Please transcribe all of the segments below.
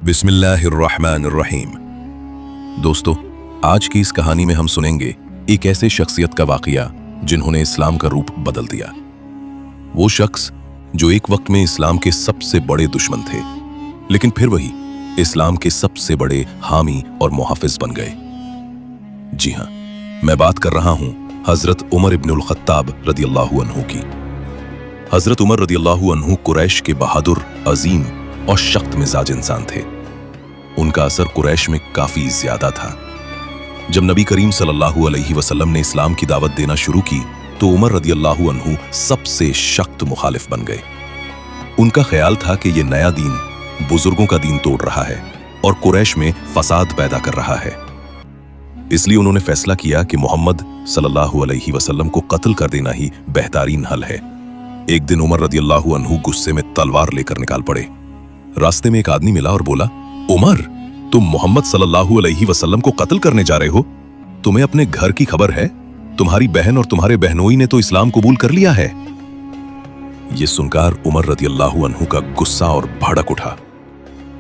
बिस्मिल्लाहिर्रहमानिर्रहीम। दोस्तों, आज की इस कहानी में हम सुनेंगे एक ऐसे शख्सियत का वाकया जिन्होंने इस्लाम का रूप बदल दिया। वो शख्स जो एक वक्त में इस्लाम के सबसे बड़े दुश्मन थे, लेकिन फिर वही इस्लाम के सबसे बड़े हामी और मुहाफिज बन गए। जी हां, मैं बात कर रहा हूं हजरत उमर इब्नुल खत्ताब रदियल्लाहु अन्हु की। हजरत उमर रदियल्लाहु अन्हु कुरैश के बहादुर, अजीम और सख्त मिजाज इंसान थे। उनका असर कुरैश में काफी ज्यादा था। जब नबी करीम सल्लल्लाहु अलैहि वसल्लम ने इस्लाम की दावत देना शुरू की तो उमर रदियल्लाहु अन्हु सबसे सख्त मुखालिफ बन गए। उनका ख्याल था कि ये नया दीन बुजुर्गों का दीन तोड़ रहा है और कुरैश में फसाद पैदा कर रहा है। इसलिए उन्होंने फैसला किया कि मोहम्मद सल्लल्लाहु अलैहि वसल्लम को कत्ल कर देना ही बेहतरीन हल है। एक दिन उमर रदियल्लाहु अन्हु गुस्से में तलवार लेकर निकाल पड़े। रास्ते में एक आदमी मिला और बोला, उमर, तुम मोहम्मद सल्लल्लाहु अलैहि वसल्लम को कत्ल करने जा रहे हो? तुम्हें अपने घर की खबर है? तुम्हारी बहन और तुम्हारे बहनोई ने तो इस्लाम कबूल कर लिया है। यह सुनकर उमर रदियल्लाहु अन्हु का गुस्सा और भड़क उठा।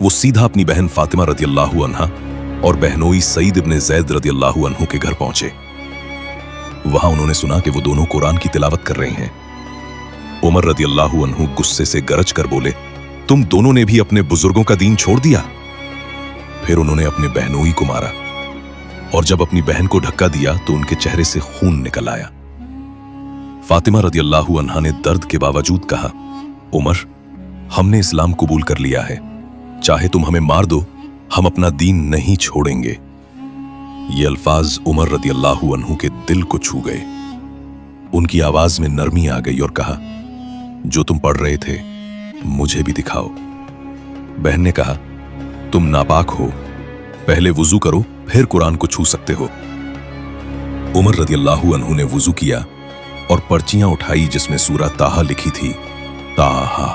वो सीधा अपनी बहन फातिमा रदियल्लाहु अन्हा और बहनोई सईद इब्ने ज़ैद रदियल्लाहु अन्हु के घर पहुंचे। वहां उन्होंने सुना कि वो दोनों कुरान की तिलावत कर रहे हैं। उमर रदियल्लाहु अन्हु गुस्से से गरज कर बोले, तुम दोनों ने भी अपने बुजुर्गों का दीन छोड़ दिया। फिर उन्होंने अपने बहनोई को मारा और जब अपनी बहन को धक्का दिया तो उनके चेहरे से खून निकल आया। फातिमा रदियल्लाहु अन्हा ने दर्द के बावजूद कहा, उमर, हमने इस्लाम कबूल कर लिया है, चाहे तुम हमें मार दो, हम अपना दीन नहीं छोड़ेंगे। ये अल्फाज उमर रदियल्लाहु अन्हु के दिल को छू गए। उनकी आवाज में नरमी आ गई और कहा, जो तुम पढ़ रहे थे मुझे भी दिखाओ। बहन ने कहा, तुम नापाक हो, पहले वुजू करो, फिर कुरान को छू सकते हो। उमर रदियल्लाहु अन्हु ने वुजू किया और पर्चियां उठाई जिसमें सूरह ताहा लिखी थी। ताहा,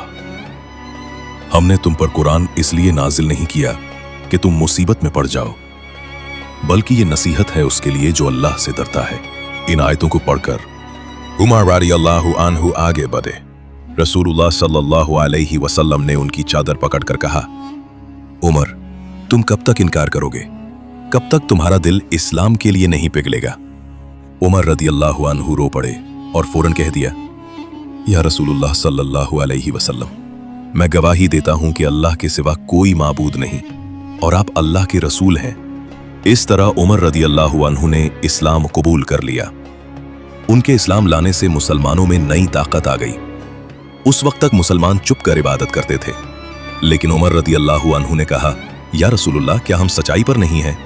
हमने तुम पर कुरान इसलिए नाजिल नहीं किया कि तुम मुसीबत में पड़ जाओ, बल्कि ये नसीहत है उसके लिए जो अल्लाह से डरता है। इन आयतों को पढ़कर उमर रदियल्लाहु अन्हु आगे बढ़े। रसूलुल्लाह सल्लल्लाहु अलैहि वसल्लम ने उनकी चादर पकड़कर कहा, उमर, तुम कब तक इनकार करोगे? कब तक तुम्हारा दिल इस्लाम के लिए नहीं पिघलेगा? उमर रदियल्लाहु अन्हु रो पड़े और फौरन कह दिया, या रसूलुल्लाह सल्लल्लाहु अलैहि वसल्लम, मैं गवाही देता हूं कि अल्लाह के सिवा कोई माबूद नहीं और आप अल्लाह के रसूल हैं। इस तरह उमर रदियल्लाहु अन्हु ने इस्लाम कबूल कर लिया। उनके इस्लाम लाने से मुसलमानों में नई ताकत आ गई। उस वक्त तक मुसलमान चुप कर इबादत करते थे, लेकिन उमर रदियल्लाहु अन्हु ने कहा, या रसूलुल्लाह, क्या हम सच्चाई पर नहीं हैं?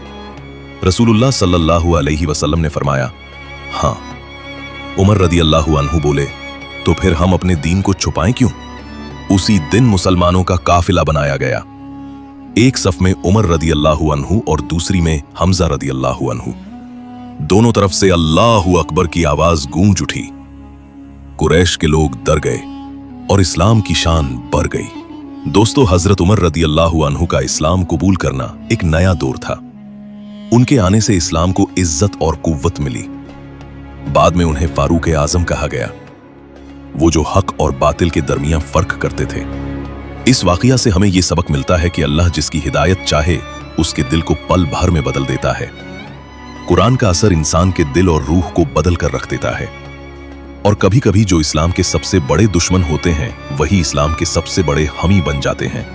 रसूलुल्लाह सल्लल्लाहु अलैहि वसल्लम ने फरमाया, हाँ। उमर रदियल्लाहु अन्हु बोले, तो फिर हम अपने दीन को छुपाएं क्यों? उसी दिन मुसलमानों का काफिला बनाया गया। एक सफ में उमर रदियल्लाहु अन्हु और दूसरी में हमजा रदियल्लाहु अन्हु। दोनों तरफ से अल्लाहु अकबर की आवाज गूंज उठी। कुरैश के लोग डर गए और इस्लाम की शान बढ़ गई। दोस्तों, हजरत उमर रदियल्लाहु अन्हु का इस्लाम कबूल करना एक नया दौर था। उनके आने से इस्लाम को इज्जत और कुव्वत मिली। बाद में उन्हें फारूक आजम कहा गया, वो जो हक और बातिल के दरमियान फर्क करते थे। इस वाकया से हमें यह सबक मिलता है कि अल्लाह जिसकी हिदायत चाहे उसके दिल को पल भर में बदल देता है। कुरान का असर इंसान के दिल और रूह को बदल कर रख देता है और कभी कभी जो इस्लाम के सबसे बड़े दुश्मन होते हैं वही इस्लाम के सबसे बड़े हामी बन जाते हैं।